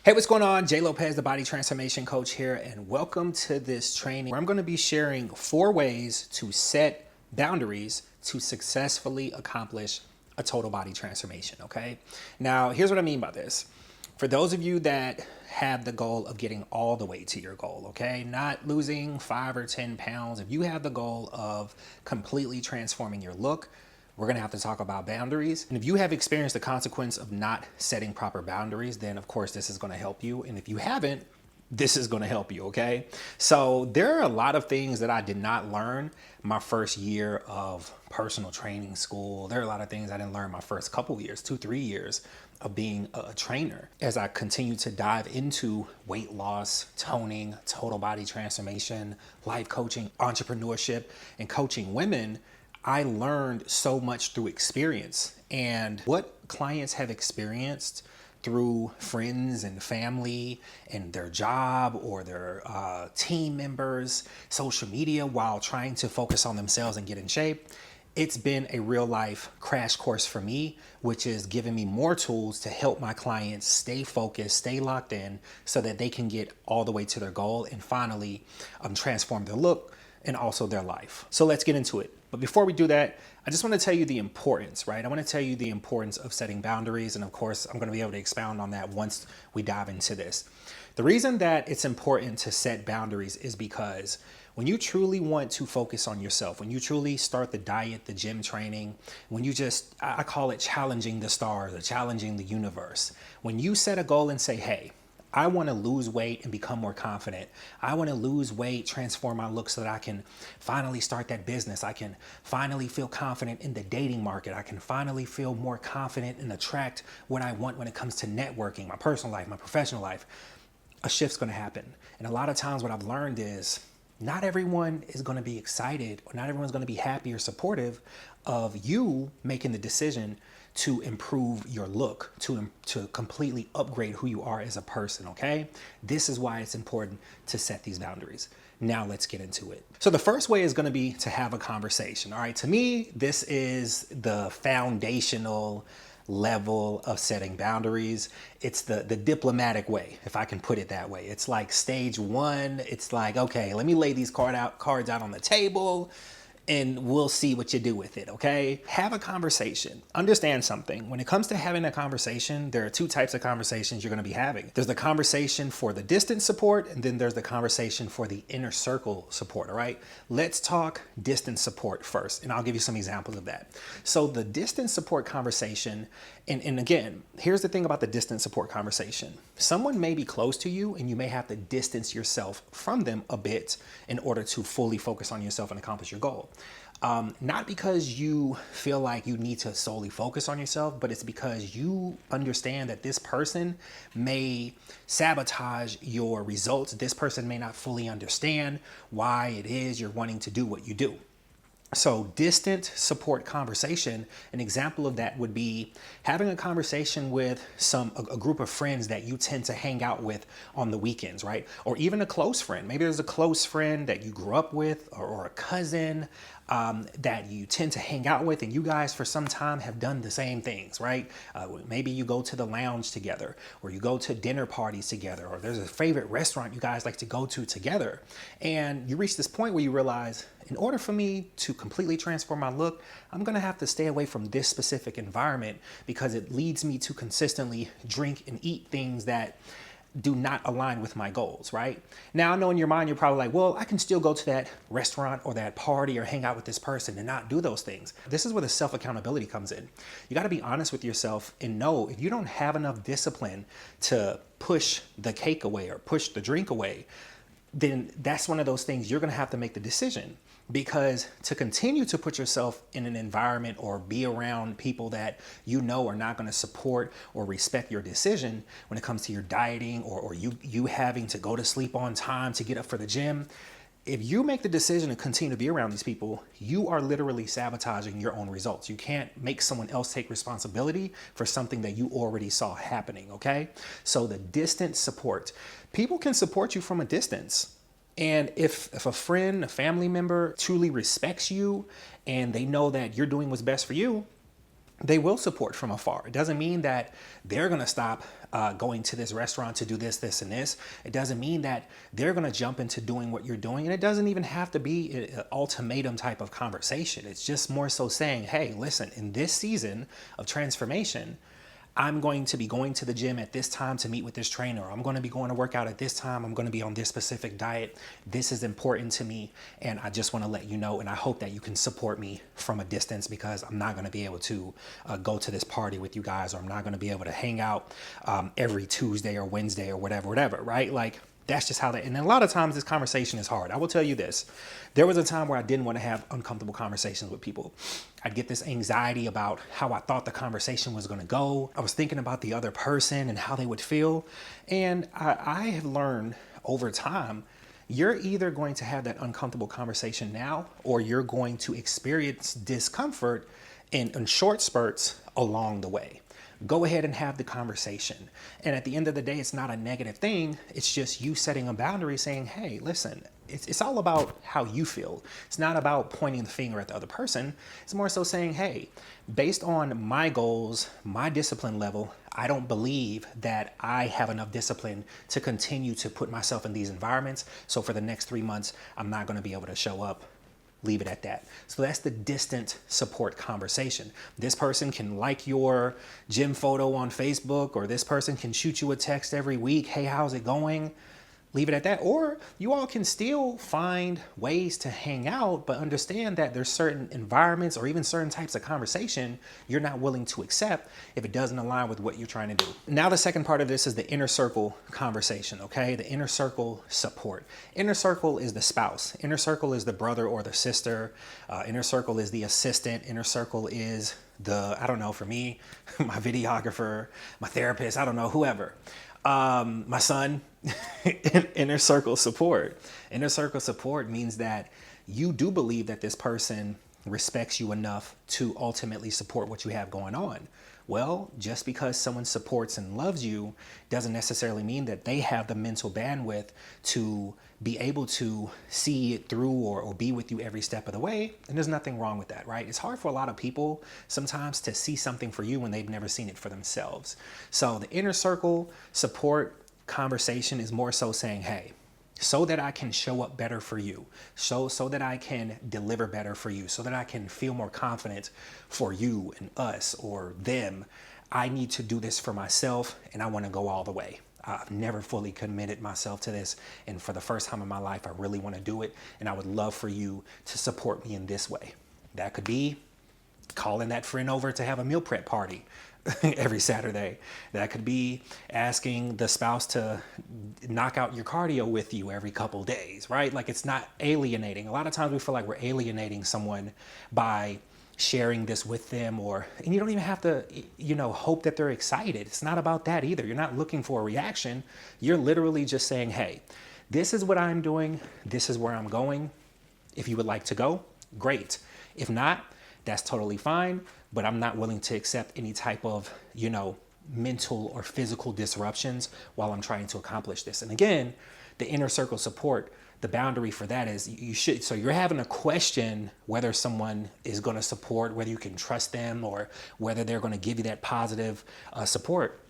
Hey, what's going on? Jay Lopez, the body transformation coach here, and welcome to this training where I'm going to be sharing 4 ways to set boundaries to successfully accomplish a total body transformation. Okay. Now, here's what I mean by this. For those of you that have the goal of getting all the way to your goal, okay, not losing 5 or 10 pounds, if you have the goal of completely transforming your look, we're going to have to talk about boundaries. And if you have experienced the consequence of not setting proper boundaries, then of course this is going to help you. And if you haven't, this is going to help you. Okay. So there are a lot of things that I did not learn my first year of personal training school. There are a lot of things I didn't learn my first couple years, 2-3 years of being a trainer. As I continue to dive into weight loss, toning, total body transformation, life coaching, entrepreneurship, and coaching women, I learned so much through experience, and what clients have experienced through friends and family and their job or their team members, social media, while trying to focus on themselves and get in shape. It's been a real life crash course for me, which is giving me more tools to help my clients stay focused, stay locked in so that they can get all the way to their goal and finally transform their look and also their life. So let's get into it. But before we do that, I just want to tell you the importance, right? I want to tell you the importance of setting boundaries. And of course, I'm going to be able to expound on that once we dive into this. The reason that it's important to set boundaries is because when you truly want to focus on yourself, when you truly start the diet, the gym training, when you just, I call it challenging the stars or challenging the universe. When you set a goal and say, hey, I want to lose weight and become more confident. I want to lose weight, transform my look so that I can finally start that business. I can finally feel confident in the dating market. I can finally feel more confident and attract what I want when it comes to networking, my personal life, my professional life. A shift's going to happen. And a lot of times what I've learned is not everyone is going to be excited or not everyone's going to be happy or supportive of you making the decision to improve your look, to completely upgrade who you are as a person, okay? This is why it's important to set these boundaries. Now let's get into it. So the first way is gonna be to have a conversation, all right? To me, this is the foundational level of setting boundaries. It's the diplomatic way, if I can put it that way. It's like stage 1. It's like, okay, let me lay these cards out on the table, and we'll see what you do with it, okay? Have a conversation. Understand something. When it comes to having a conversation, there are 2 types of conversations you're gonna be having. There's the conversation for the distance support, and then there's the conversation for the inner circle support, all right? Let's talk distance support first, and I'll give you some examples of that. So the distance support conversation, and again, here's the thing about the distance support conversation. Someone may be close to you, and you may have to distance yourself from them a bit in order to fully focus on yourself and accomplish your goal. Not because you feel like you need to solely focus on yourself, but it's because you understand that this person may sabotage your results. This person may not fully understand why it is you're wanting to do what you do. So distant support conversation, an example of that would be having a conversation with a group of friends that you tend to hang out with on the weekends, right? Or even a close friend. Maybe there's a close friend that you grew up with or a cousin that you tend to hang out with, and you guys for some time have done the same things, right? Maybe you go to the lounge together, or you go to dinner parties together, or there's a favorite restaurant you guys like to go to together. And you reach this point where you realize, in order for me to completely transform my look, I'm gonna have to stay away from this specific environment because it leads me to consistently drink and eat things that do not align with my goals, right? Now, I know in your mind, you're probably like, well, I can still go to that restaurant or that party or hang out with this person and not do those things. This is where the self-accountability comes in. You gotta be honest with yourself and know if you don't have enough discipline to push the cake away or push the drink away, then that's one of those things you're gonna have to make the decision. Because to continue to put yourself in an environment or be around people that you know are not going to support or respect your decision when it comes to your dieting or you having to go to sleep on time to get up for the gym, if you make the decision to continue to be around these people, you are literally sabotaging your own results. You can't make someone else take responsibility for something that you already saw happening, okay? So the distant support. People can support you from a distance. And if a friend, a family member truly respects you and they know that you're doing what's best for you, they will support from afar. It doesn't mean that they're going to stop going to this restaurant to do this, this, and this. It doesn't mean that they're going to jump into doing what you're doing. And it doesn't even have to be an ultimatum type of conversation. It's just more so saying, hey, listen, in this season of transformation, I'm going to be going to the gym at this time to meet with this trainer. I'm going to be going to work out at this time. I'm going to be on this specific diet. This is important to me. And I just want to let you know. And I hope that you can support me from a distance, because I'm not going to be able to go to this party with you guys, or I'm not going to be able to hang out every Tuesday or Wednesday or whatever, right? Like, that's just how that, and a lot of times this conversation is hard. I will tell you this. There was a time where I didn't want to have uncomfortable conversations with people. I'd get this anxiety about how I thought the conversation was going to go. I was thinking about the other person and how they would feel. And I have learned over time, you're either going to have that uncomfortable conversation now, or you're going to experience discomfort in short spurts along the way. Go ahead and have the conversation. And at the end of the day, it's not a negative thing. It's just you setting a boundary saying, hey, listen, it's all about how you feel. It's not about pointing the finger at the other person. It's more so saying, hey, based on my goals, my discipline level, I don't believe that I have enough discipline to continue to put myself in these environments. So for the next 3 months, I'm not going to be able to show up. Leave it at that. So that's the distant support conversation. This person can like your gym photo on Facebook, or this person can shoot you a text every week. Hey, how's it going? Leave it at that. Or you all can still find ways to hang out, but understand that there's certain environments or even certain types of conversation you're not willing to accept if it doesn't align with what you're trying to do. Now, the second part of this is the inner circle conversation, okay? The inner circle support. Inner circle is the spouse. Inner circle is the brother or the sister. Inner circle is the assistant. Inner circle is the, I don't know, for me, my videographer, my therapist, I don't know, whoever. My son. Inner circle support. Inner circle support means that you do believe that this person respects you enough to ultimately support what you have going on. Well, just because someone supports and loves you doesn't necessarily mean that they have the mental bandwidth to be able to see it through or be with you every step of the way. And there's nothing wrong with that, right? It's hard for a lot of people sometimes to see something for you when they've never seen it for themselves. So the inner circle support conversation is more so saying, hey, so that I can show up better for you, so that I can deliver better for you, so that I can feel more confident for you and us or them, I need to do this for myself, and I want to go all the way. I've never fully committed myself to this, and for the first time in my life, I really want to do it, and I would love for you to support me in this way. That could be calling that friend over to have a meal prep party every Saturday. That could be asking the spouse to knock out your cardio with you every couple days, right? Like, it's not alienating. A lot of times we feel like we're alienating someone by sharing this with them, and you don't even have to, hope that they're excited. It's not about that either. You're not looking for a reaction. You're literally just saying, hey, this is what I'm doing. This is where I'm going. If you would like to go, great. If not, that's totally fine, but I'm not willing to accept any type of, mental or physical disruptions while I'm trying to accomplish this. And again, the inner circle support, the boundary for that is so you're having a question whether someone is going to support, whether you can trust them, or whether they're going to give you that positive support.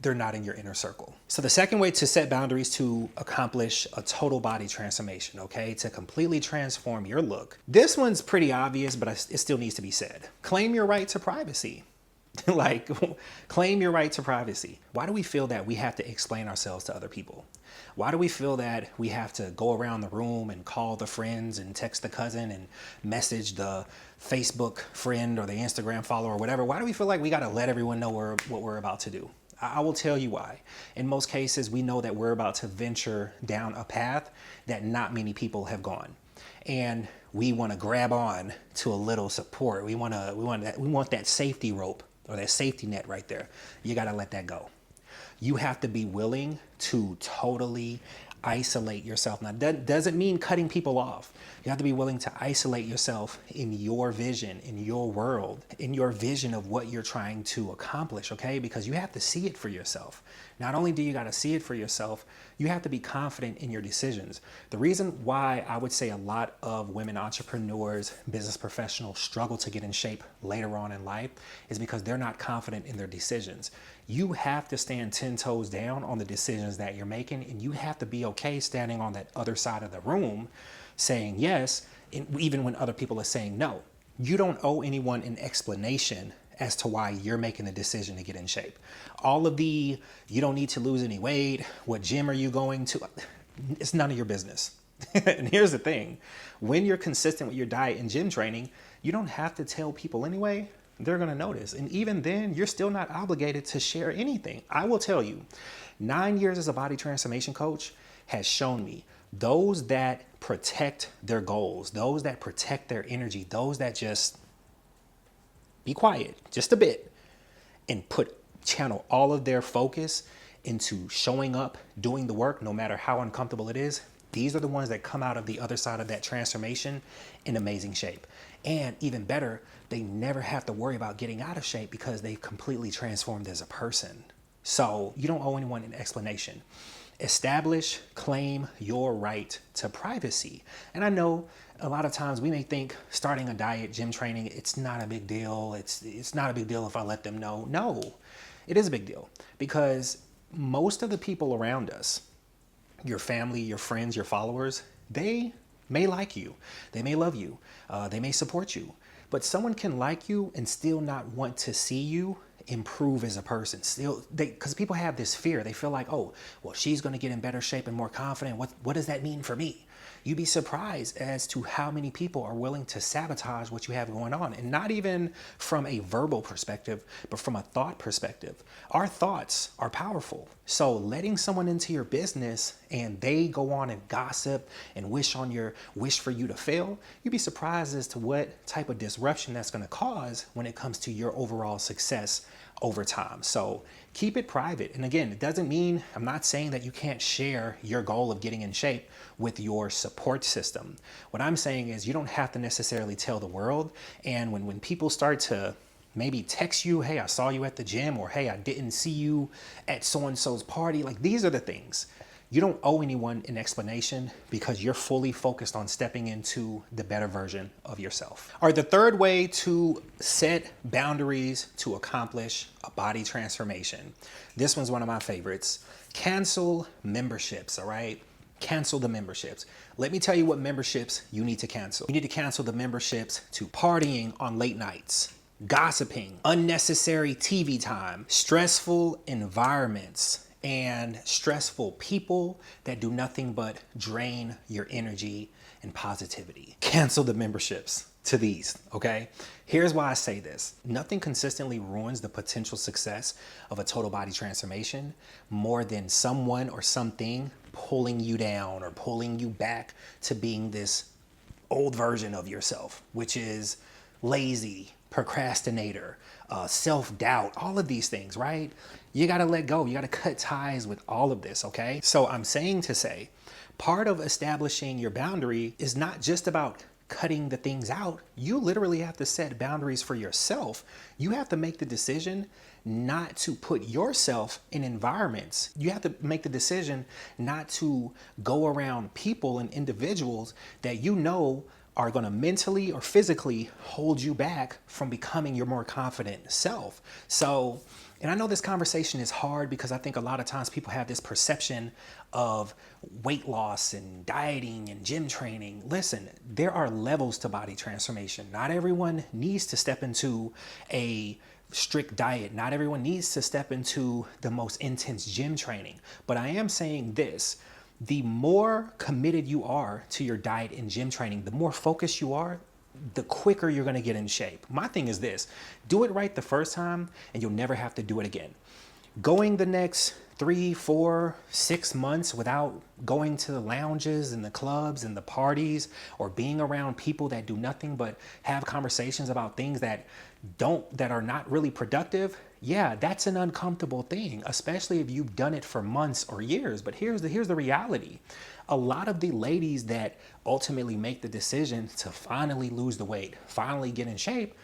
They're not in your inner circle. So the second way to set boundaries to accomplish a total body transformation, okay, to completely transform your look. This one's pretty obvious, but it still needs to be said. Claim your right to privacy. Like, claim your right to privacy. Why do we feel that we have to explain ourselves to other people? Why do we feel that we have to go around the room and call the friends and text the cousin and message the Facebook friend or the Instagram follower or whatever? Why do we feel like we got to let everyone know what we're about to do? I will tell you why. In most cases, we know that we're about to venture down a path that not many people have gone. And we want to grab on to a little support. We want that safety rope or that safety net right there. You got to let that go. You have to be willing to totally isolate yourself. Now, that doesn't mean cutting people off. You have to be willing to isolate yourself in your vision, in your world, in your vision of what you're trying to accomplish, okay? Because you have to see it for yourself. Not only do you got to see it for yourself, you have to be confident in your decisions. The reason why I would say a lot of women entrepreneurs, business professionals struggle to get in shape later on in life is because they're not confident in their decisions. You have to stand 10 toes down on the decisions that you're making, and you have to be okay standing on that other side of the room saying yes, even when other people are saying no. You don't owe anyone an explanation as to why you're making the decision to get in shape. All of the, you don't need to lose any weight, what gym are you going to, it's none of your business. And here's the thing, when you're consistent with your diet and gym training, you don't have to tell people anyway. They're gonna notice. And even then, you're still not obligated to share anything. I will tell you, 9 years as a body transformation coach has shown me those that protect their goals, those that protect their energy, those that just be quiet just a bit and channel all of their focus into showing up, doing the work, no matter how uncomfortable it is. These are the ones that come out of the other side of that transformation in amazing shape. And even better, they never have to worry about getting out of shape because they've completely transformed as a person. So you don't owe anyone an explanation. Establish, claim your right to privacy. And I know a lot of times we may think starting a diet, gym training, it's not a big deal. It's not a big deal if I let them know. No, it is a big deal because most of the people around us, your family, your friends, your followers, they may like you. They may love you. They may support you. But someone can like you and still not want to see you improve as a person. Still, because people have this fear. They feel like, oh, well, she's going to get in better shape and more confident. What does that mean for me? You'd be surprised as to how many people are willing to sabotage what you have going on. And not even from a verbal perspective, but from a thought perspective. Our thoughts are powerful. So letting someone into your business and they go on and gossip and wish for you to fail, you'd be surprised as to what type of disruption that's going to cause when it comes to your overall success over time. So keep it private. And again, it doesn't mean, I'm not saying that you can't share your goal of getting in shape with your support system. What I'm saying is you don't have to necessarily tell the world. And when people start to maybe text you, hey, I saw you at the gym, or hey, I didn't see you at so-and-so's party, like these are the things. You don't owe anyone an explanation because you're fully focused on stepping into the better version of yourself. All right, the third way to set boundaries to accomplish a body transformation. This one's one of my favorites. Cancel memberships, all right? Cancel the memberships. Let me tell you what memberships you need to cancel. You need to cancel the memberships to partying on late nights, gossiping, unnecessary TV time, stressful environments, and stressful people that do nothing but drain your energy and positivity. Cancel the memberships to these, okay? Here's why I say this. Nothing consistently ruins the potential success of a total body transformation more than someone or something pulling you down or pulling you back to being this old version of yourself, which is lazy, procrastinator, self-doubt, all of these things, right? You got to let go. You got to cut ties with all of this, okay? So I'm saying to say, part of establishing your boundary is not just about cutting the things out. You literally have to set boundaries for yourself. You have to make the decision not to put yourself in environments. You have to make the decision not to go around people and individuals that you know are going to mentally or physically hold you back from becoming your more confident self. So, and I know this conversation is hard because I think a lot of times people have this perception of weight loss and dieting and gym training. Listen, there are levels to body transformation. Not everyone needs to step into a strict diet. Not everyone needs to step into the most intense gym training. But I am saying this. The more committed you are to your diet and gym training, the more focused you are, the quicker you're going to get in shape. My thing is this, do it right the first time and you'll never have to do it again. Going the next 3, 4, 6 months without going to the lounges and the clubs and the parties or being around people that do nothing but have conversations about things that are not really productive, Yeah, that's an uncomfortable thing, especially if you've done it for months or years. But here's the reality. A lot of the ladies that ultimately make the decision to finally lose the weight, finally get in shape,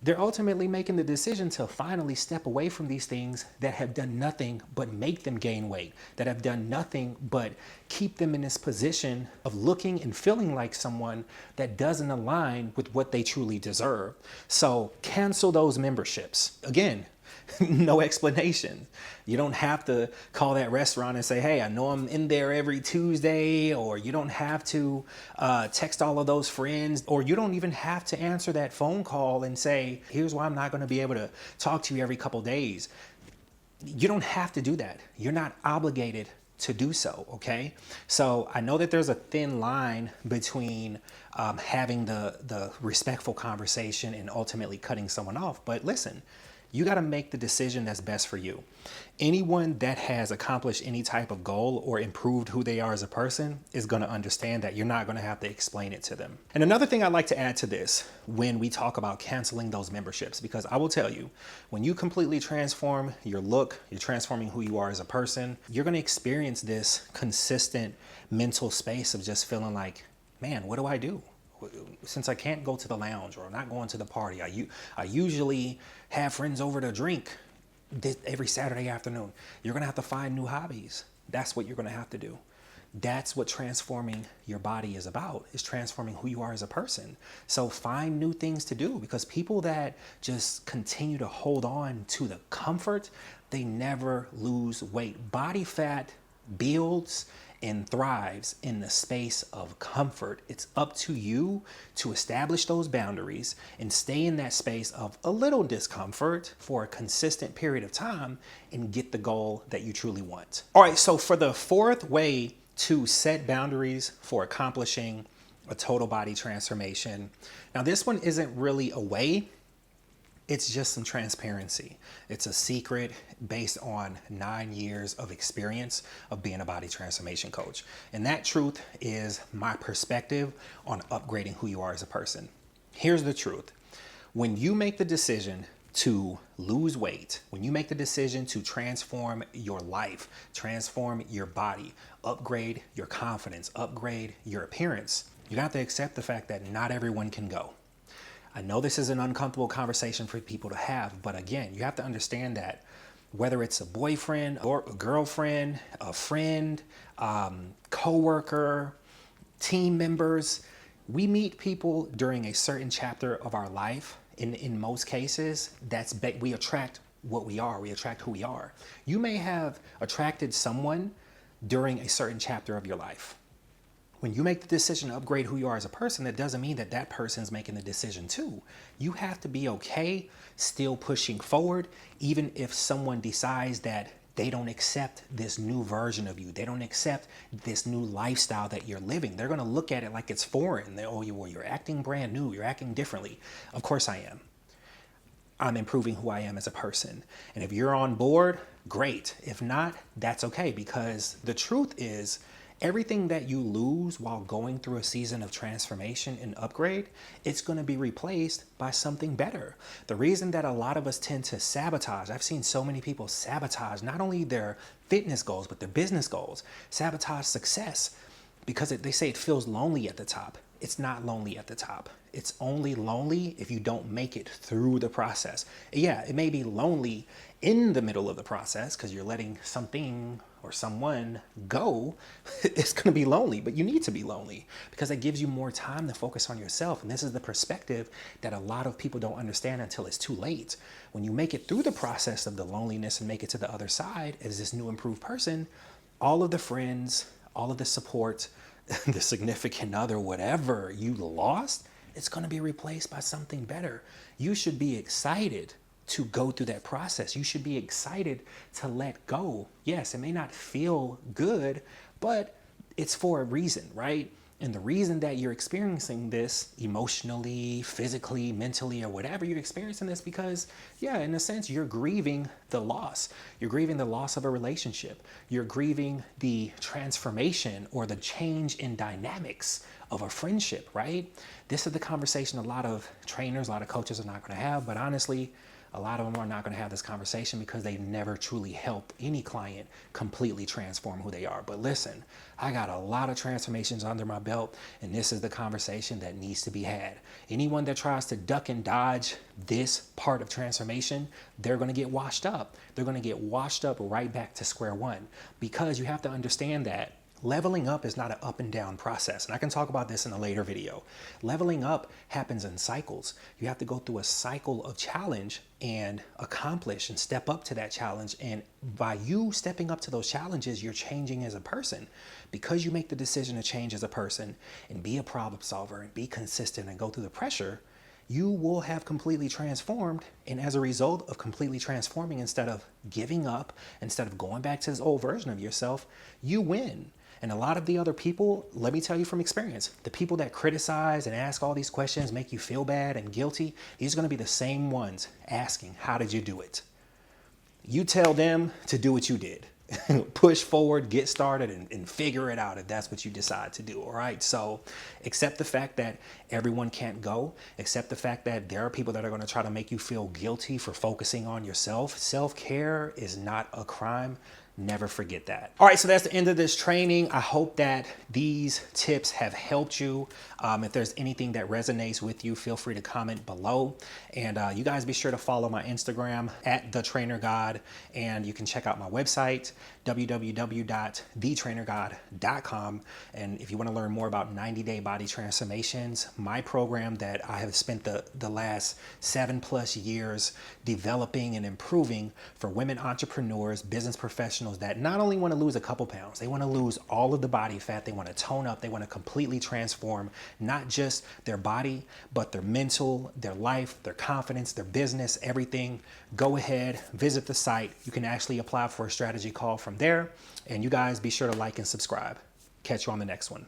they're ultimately making the decision to finally step away from these things that have done nothing but make them gain weight, that have done nothing but keep them in this position of looking and feeling like someone that doesn't align with what they truly deserve. So cancel those memberships. Again, no explanation. You don't have to call that restaurant and say, hey, I know I'm in there every Tuesday, or you don't have to text all of those friends, or you don't even have to answer that phone call and say, here's why I'm not going to be able to talk to you every couple days. You don't have to do that. You're not obligated to do so, okay? So I know that there's a thin line between having the respectful conversation and ultimately cutting someone off. But listen, you got to make the decision that's best for you. Anyone that has accomplished any type of goal or improved who they are as a person is going to understand that you're not going to have to explain it to them. And another thing I'd like to add to this when we talk about canceling those memberships, because I will tell you, when you completely transform your look, you're transforming who you are as a person, you're going to experience this consistent mental space of just feeling like, man, what do I do? Since I can't go to the lounge or I'm not going to the party, I usually have friends over to drink every Saturday afternoon. You're going to have to find new hobbies. That's what you're going to have to do. That's what transforming your body is about, is transforming who you are as a person. So find new things to do, because people that just continue to hold on to the comfort, they never lose weight. Body fat builds and thrives in the space of comfort. It's up to you to establish those boundaries and stay in that space of a little discomfort for a consistent period of time and get the goal that you truly want. All right, so for the fourth way to set boundaries for accomplishing a total body transformation. Now, this one isn't really a way. It's just some transparency. It's a secret based on 9 years of experience of being a body transformation coach. And that truth is my perspective on upgrading who you are as a person. Here's the truth. When you make the decision to lose weight, when you make the decision to transform your life, transform your body, upgrade your confidence, upgrade your appearance, you have to accept the fact that not everyone can go. I know this is an uncomfortable conversation for people to have, but again, you have to understand that whether it's a boyfriend or a girlfriend, a friend, coworker, team members, we meet people during a certain chapter of our life. In most cases, we attract what we are. We attract who we are. You may have attracted someone during a certain chapter of your life. When you make the decision to upgrade who you are as a person, that doesn't mean that that person's making the decision too. You have to be okay still pushing forward, even if someone decides that they don't accept this new version of you. They don't accept this new lifestyle that you're living. They're going to look at it like it's foreign. You're acting brand new. You're acting differently. Of course I am. I'm improving who I am as a person. And if you're on board, great. If not, that's okay, because the truth is, everything that you lose while going through a season of transformation and upgrade, it's going to be replaced by something better. The reason that a lot of us tend to sabotage, I've seen so many people sabotage not only their fitness goals, but their business goals, sabotage success, because they say it feels lonely at the top. It's not lonely at the top. It's only lonely if you don't make it through the process. Yeah, it may be lonely in the middle of the process because you're letting something or someone go. It's going to be lonely, but you need to be lonely because it gives you more time to focus on yourself. And this is the perspective that a lot of people don't understand until it's too late. When you make it through the process of the loneliness and make it to the other side as this new improved person, all of the friends, all of the support, the significant other, whatever you lost, it's going to be replaced by something better. You should be excited to go through that process. You should be excited to let go. Yes, it may not feel good, but it's for a reason, right? And the reason that you're experiencing this emotionally, physically, mentally, or whatever you're experiencing this because, yeah, in a sense, you're grieving the loss. You're grieving the loss of a relationship. You're grieving the transformation or the change in dynamics of a friendship, right? This is the conversation a lot of trainers, a lot of coaches are not going to have, but honestly, A lot of them are not going to have this conversation because they never truly help any client completely transform who they are. But listen, I got a lot of transformations under my belt, and this is the conversation that needs to be had. Anyone that tries to duck and dodge this part of transformation, they're going to get washed up. They're going to get washed up right back to square one, because you have to understand that leveling up is not an up and down process. And I can talk about this in a later video. Leveling up happens in cycles. You have to go through a cycle of challenge and accomplish and step up to that challenge. And by you stepping up to those challenges, you're changing as a person. Because you make the decision to change as a person and be a problem solver and be consistent and go through the pressure, you will have completely transformed. And as a result of completely transforming, instead of giving up, instead of going back to this old version of yourself, you win. And a lot of the other people, let me tell you from experience, the people that criticize and ask all these questions, make you feel bad and guilty, these are going to be the same ones asking, how did you do it? You tell them to do what you did. Push forward, get started, and figure it out if that's what you decide to do. All right. So accept the fact that everyone can't go. Accept the fact that there are people that are going to try to make you feel guilty for focusing on yourself. Self-care is not a crime. Never forget that. All right, so that's the end of this training. I hope that these tips have helped you. If there's anything that resonates with you, feel free to comment below. And you guys be sure to follow my Instagram at @thetrainergod. And you can check out my website, www.thetrainergod.com. And if you want to learn more about 90-day body transformations, my program that I have spent the last 7+ years developing and improving for women entrepreneurs, business professionals that not only want to lose a couple pounds, they want to lose all of the body fat, they want to tone up, they want to completely transform not just their body, but their mental, their life, their confidence, their business, everything. Go ahead, visit the site. You can actually apply for a strategy call from there. And you guys be sure to like and subscribe. Catch you on the next one.